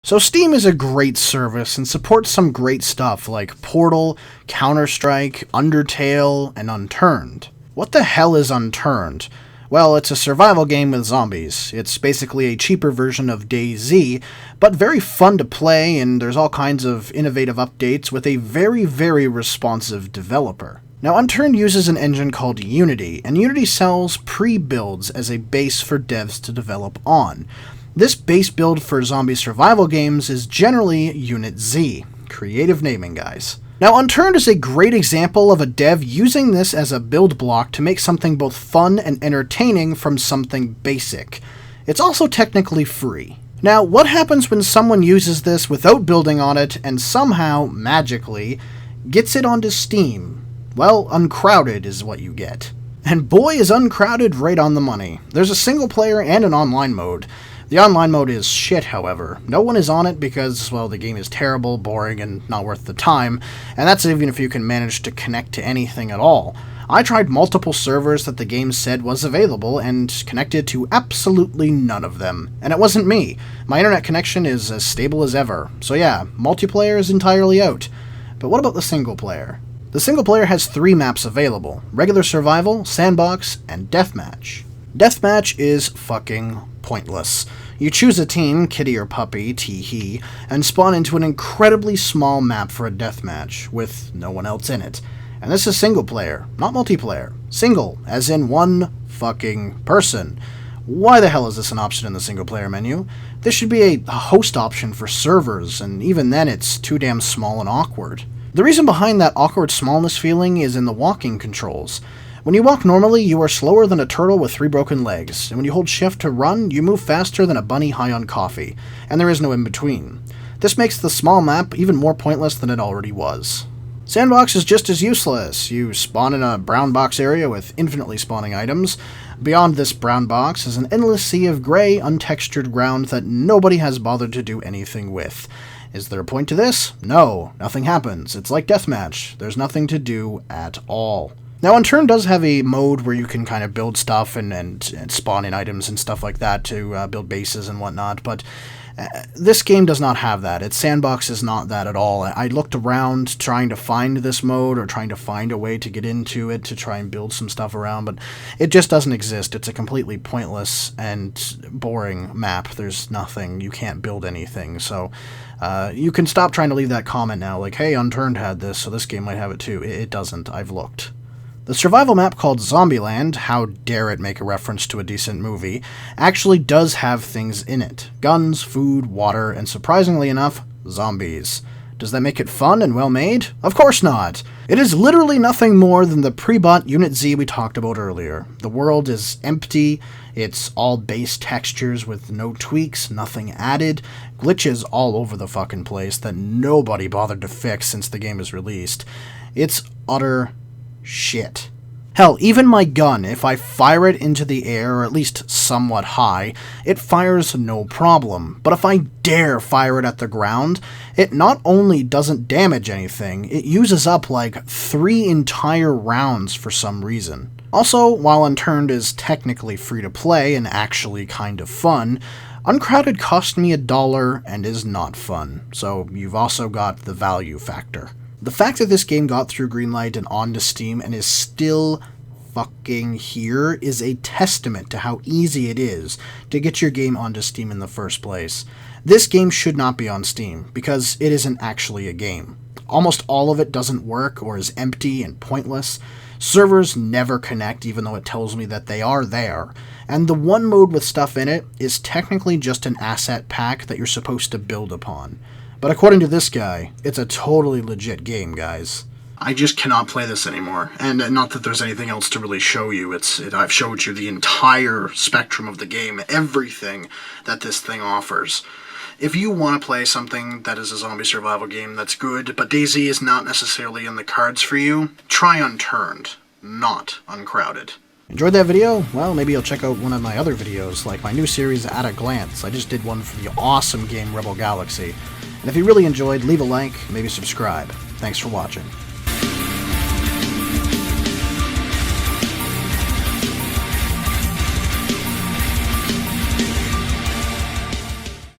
So Steam is a great service and supports some great stuff like Portal, Counter-Strike, Undertale, and Unturned. What the hell is Unturned? Well, it's a survival game with zombies. It's basically a cheaper version of DayZ, but very fun to play, and there's all kinds of innovative updates with a very, very responsive developer. Now, Unturned uses an engine called Unity, and Unity sells pre-builds as a base for devs to develop on. This base build for zombie survival games is generally Unit Z. Creative naming, guys. Now, Unturned is a great example of a dev using this as a build block to make something both fun and entertaining from something basic. It's also technically free. Now, what happens when someone uses this without building on it and somehow, magically, gets it onto Steam? Well, Uncrowded is what you get. And boy is Uncrowded right on the money. There's a single player and an online mode. The online mode is shit, however. No one is on it because, well, the game is terrible, boring, and not worth the time, and that's even if you can manage to connect to anything at all. I tried multiple servers that the game said was available and connected to absolutely none of them. And it wasn't me. My internet connection is as stable as ever. So yeah, multiplayer is entirely out. But what about the single player? The single player has 3 maps available: regular survival, sandbox, and deathmatch. Deathmatch is fucking pointless. You choose a team, kitty or puppy, tee-hee, and spawn into an incredibly small map for a deathmatch, with no one else in it. And this is single player, not multiplayer. Single, as in one fucking person. Why the hell is this an option in the single player menu? This should be a host option for servers, and even then it's too damn small and awkward. The reason behind that awkward smallness feeling is in the walking controls. When you walk normally, you are slower than a turtle with 3 broken legs, and when you hold shift to run, you move faster than a bunny high on coffee, and there is no in-between. This makes the small map even more pointless than it already was. Sandbox is just as useless. You spawn in a brown box area with infinitely spawning items. Beyond this brown box is an endless sea of grey, untextured ground that nobody has bothered to do anything with. Is there a point to this? No, nothing happens. It's like deathmatch. There's nothing to do at all. Now, Unturned does have a mode where you can kind of build stuff and spawn in items and stuff like that to build bases and whatnot, but this game does not have that. Its sandbox is not that at all. I looked around trying to find this mode or trying to find a way to get into it to try and build some stuff around, but it just doesn't exist. It's a completely pointless and boring map. There's nothing. You can't build anything, so you can stop trying to leave that comment now, like, hey, Unturned had this, so this game might have it too. It doesn't. I've looked. The survival map called Zombieland, how dare it make a reference to a decent movie, actually does have things in it. Guns, food, water, and surprisingly enough, zombies. Does that make it fun and well made? Of course not! It is literally nothing more than the pre-bought Unit Z we talked about earlier. The world is empty, it's all base textures with no tweaks, nothing added, glitches all over the fucking place that nobody bothered to fix since the game was released. It's utter shit. Hell, even my gun, if I fire it into the air, or at least somewhat high, it fires no problem. But if I dare fire it at the ground, it not only doesn't damage anything, it uses up like 3 entire rounds for some reason. Also, while Unturned is technically free to play and actually kind of fun, Uncrowded cost me $1 and is not fun, so you've also got the value factor. The fact that this game got through Greenlight and onto Steam and is still fucking here is a testament to how easy it is to get your game onto Steam in the first place. This game should not be on Steam, because it isn't actually a game. Almost all of it doesn't work or is empty and pointless. Servers never connect even though it tells me that they are there. And the one mode with stuff in it is technically just an asset pack that you're supposed to build upon. But according to this guy, it's a totally legit game, guys. I just cannot play this anymore, and not that there's anything else to really show you. I've showed you the entire spectrum of the game, everything that this thing offers. If you want to play something that is a zombie survival game that's good, but DayZ is not necessarily in the cards for you, try Unturned, not Uncrowded. Enjoyed that video? Well, maybe you'll check out one of my other videos, like my new series At a Glance. I just did one for the awesome game Rebel Galaxy. And if you really enjoyed, leave a like, maybe subscribe. Thanks for watching.